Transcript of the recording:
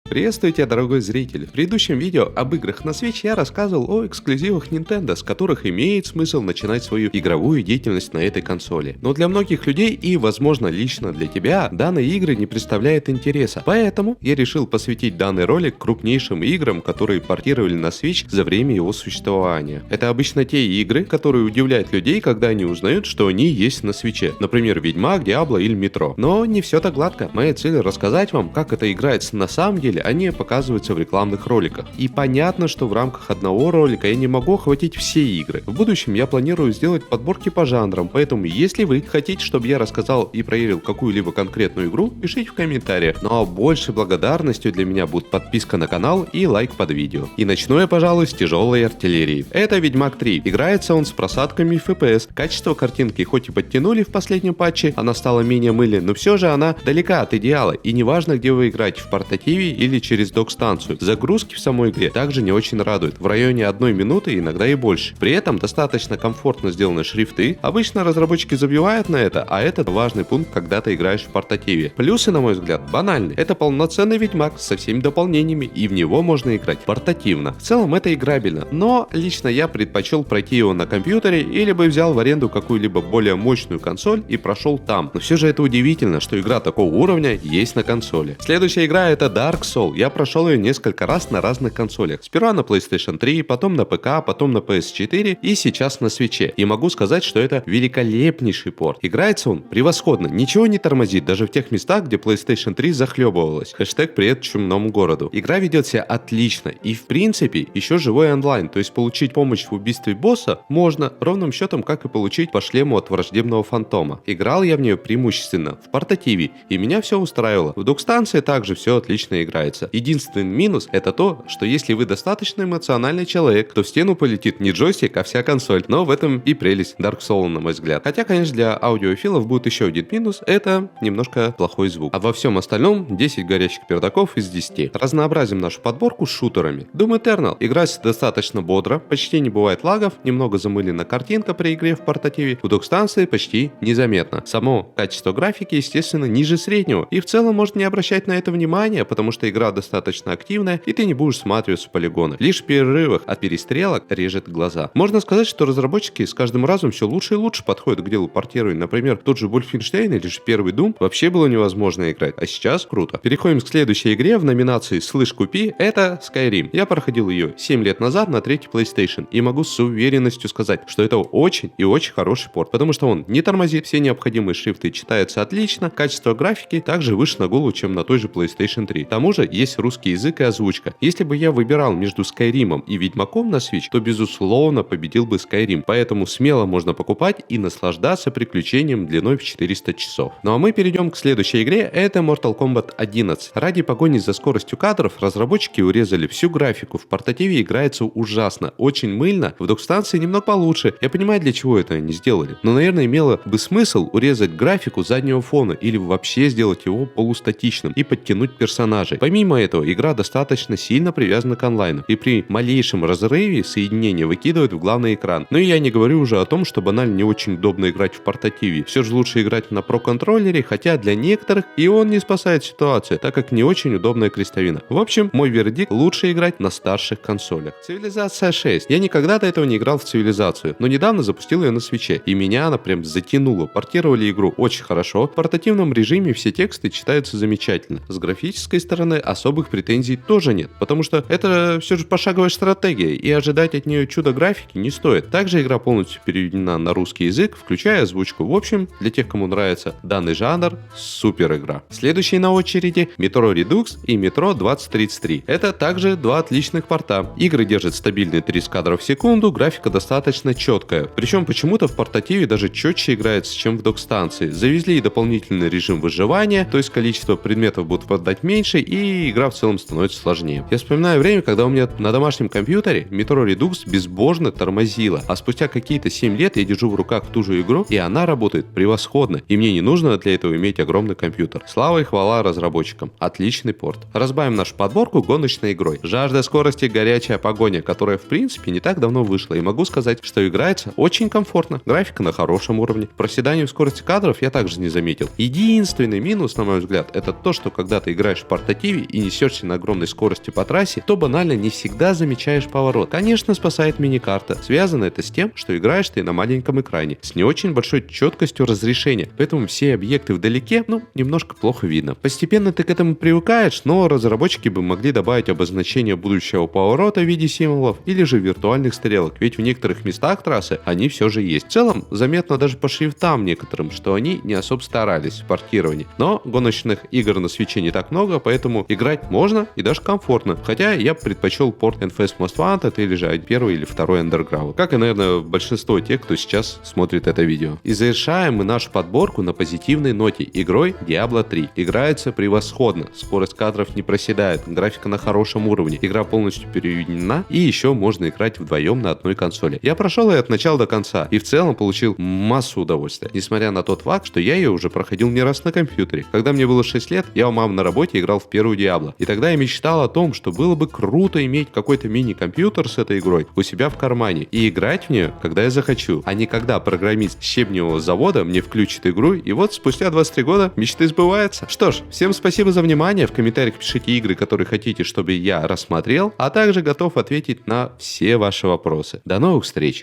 Приветствую тебя, дорогой зритель! В предыдущем видео об играх на Switch я рассказывал о эксклюзивах Nintendo, с которых имеет смысл начинать свою игровую деятельность на этой консоли. Но для многих людей и, возможно, лично для тебя, данные игры не представляют интереса. Поэтому я решил посвятить данный ролик крупнейшим играм, которые портировали на Switch за время его существования. Это обычно те игры, которые удивляют людей, когда они узнают, что они есть на Switch. Например, Ведьмак, Диабло или Метро. Но не все так гладко. Моя цель рассказать вам, как это играется на самом деле, они показываются в рекламных роликах. И понятно, что в рамках одного ролика я не могу охватить все игры. В будущем я планирую сделать подборки по жанрам, поэтому если вы хотите, чтобы я рассказал и проверил какую-либо конкретную игру, пишите в комментариях. Ну а большей благодарностью для меня будет подписка на канал и лайк под видео. И начну я, пожалуй, с тяжелой артиллерии. Это Ведьмак 3. Играется он с просадками FPS. Качество картинки хоть и подтянули в последнем патче, она стала менее мыльной, но все же она далека от идеала. И неважно, где вы играете, в портативе или через док-станцию. Загрузки в самой игре также не очень радуют, в районе 1 минуты, иногда и больше. При этом достаточно комфортно сделаны шрифты. Обычно разработчики забивают на это, а это важный пункт, когда ты играешь в портативе. Плюсы, на мой взгляд, банальны. Это полноценный Ведьмак со всеми дополнениями, и в него можно играть портативно. В целом это играбельно, но лично я предпочел пройти его на компьютере или бы взял в аренду какую-либо более мощную консоль и прошел там. Но все же это удивительно, что игра такого уровня есть на консоли. Следующая игра это Dark Souls. Я прошел ее несколько раз на разных консолях. Сперва на PlayStation 3, потом на ПК, потом на PS4 и сейчас на Switch. И могу сказать, что это великолепнейший порт. Играется он превосходно, ничего не тормозит, даже в тех местах, где PlayStation 3 захлебывалась. Хэштег «Привет чумному городу». Игра ведет себя отлично и в принципе еще живой онлайн, то есть получить помощь в убийстве босса можно ровным счетом, как и получить по шлему от враждебного фантома. Играл я в нее преимущественно в портативе и меня все устраивало. В док-станции также все отлично играется. Единственный минус это то, что если вы достаточно эмоциональный человек, то в стену полетит не джойстик, а вся консоль. Но в этом и прелесть Dark Souls, на мой взгляд. Хотя, конечно, для аудиофилов будет еще один минус, это немножко плохой звук. А во всем остальном 10 горячих пердаков из 10. Разнообразим нашу подборку с шутерами. Doom Eternal играется достаточно бодро, почти не бывает лагов, немного замылена картинка при игре в портативе, в док-станции почти незаметно. Само качество графики, естественно, ниже среднего. И в целом можно не обращать на это внимания, потому что игра достаточно активная, и ты не будешь всматриваться в полигоны. Лишь в перерывах от перестрелок режет глаза. Можно сказать, что разработчики с каждым разом все лучше и лучше подходят к делу портирования. Например, тот же Wolfenstein или же первый Doom вообще было невозможно играть, а сейчас круто. Переходим к следующей игре в номинации «Слышь, купи», это Skyrim. Я проходил ее 7 лет назад на третий PlayStation и могу с уверенностью сказать, что это очень и очень хороший порт, потому что он не тормозит, все необходимые шрифты читаются отлично, качество графики также выше на голову, чем на той же PlayStation 3. К тому же есть русский язык и озвучка. Если бы я выбирал между Skyrim и Ведьмаком на Switch, то безусловно победил бы Skyrim, поэтому смело можно покупать и наслаждаться приключением длиной в 400 часов. Ну а мы перейдем к следующей игре, это Mortal Kombat 11. Ради погони за скоростью кадров разработчики урезали всю графику, в портативе играется ужасно, очень мыльно, в док-станции немного получше. Я понимаю, для чего это они сделали, но, наверное, имело бы смысл урезать графику заднего фона или вообще сделать его полустатичным и подтянуть персонажей. Помимо этого, игра достаточно сильно привязана к онлайну, и при малейшем разрыве соединение выкидывает в главный экран. Но и я не говорю уже о том, что банально не очень удобно играть в портативе. Все же лучше играть на Pro-контроллере, хотя для некоторых и он не спасает ситуацию, так как не очень удобная крестовина. В общем, мой вердикт: лучше играть на старших консолях. Цивилизация 6. Я никогда до этого не играл в Цивилизацию, но недавно запустил ее на Switch, и меня она прям затянула. Портировали игру очень хорошо, в портативном режиме все тексты читаются замечательно. С графической стороны особых претензий тоже нет, потому что это все же пошаговая стратегия, и ожидать от нее чудо графики не стоит. Также игра полностью переведена на русский язык, включая озвучку. В общем, для тех, кому нравится данный жанр, супер игра. Следующие на очереди Metro Redux и Metro 2033. Это также два отличных порта. Игры держат стабильные 30 кадров в секунду, графика достаточно четкая. Причем почему-то в портативе даже четче играется, чем в док-станции. Завезли и дополнительный режим выживания, то есть количество предметов будет выпадать меньше, и игра в целом становится сложнее. Я вспоминаю время, когда у меня на домашнем компьютере Metro Redux безбожно тормозила, а спустя какие-то 7 лет я держу в руках ту же игру, и она работает превосходно, и мне не нужно для этого иметь огромный компьютер. Слава и хвала разработчикам. Отличный порт. Разбавим нашу подборку гоночной игрой. Жажда скорости, горячая погоня, которая в принципе не так давно вышла, и могу сказать, что играется очень комфортно. Графика на хорошем уровне. Проседание в скорости кадров я также не заметил. Единственный минус, на мой взгляд, это то, что когда ты играешь в портативе, вслепую и несешься на огромной скорости по трассе, то банально не всегда замечаешь поворот. Конечно, спасает миникарта. Связано это с тем, что играешь ты на маленьком экране с не очень большой четкостью разрешения, поэтому все объекты вдалеке, немножко плохо видно. Постепенно ты к этому привыкаешь, но разработчики бы могли добавить обозначение будущего поворота в виде символов или же виртуальных стрелок, ведь в некоторых местах трассы они все же есть. В целом, заметно даже по шрифтам некоторым, что они не особо старались в портировании. Но гоночных игр на свитче не так много, поэтому играть можно и даже комфортно. Хотя я предпочел порт NFS Most Wanted или же первый или второй Underground. Как и, наверное, большинство тех, кто сейчас смотрит это видео. И завершаем мы нашу подборку на позитивной ноте игрой Diablo 3. Играется превосходно, скорость кадров не проседает, графика на хорошем уровне, игра полностью переведена и еще можно играть вдвоем на одной консоли. Я прошел ее от начала до конца и в целом получил массу удовольствия, несмотря на тот факт, что я ее уже проходил не раз на компьютере. Когда мне было 6 лет, я у мамы на работе играл в первую Diablo, и тогда я мечтал о том, что было бы круто иметь какой-то мини-компьютер с этой игрой у себя в кармане и играть в нее, когда я захочу, а не когда программист щебневого завода мне включит игру, и вот спустя 23 года мечты сбываются. Что ж, всем спасибо за внимание, в комментариях пишите игры, которые хотите, чтобы я рассмотрел, а также готов ответить на все ваши вопросы. До новых встреч!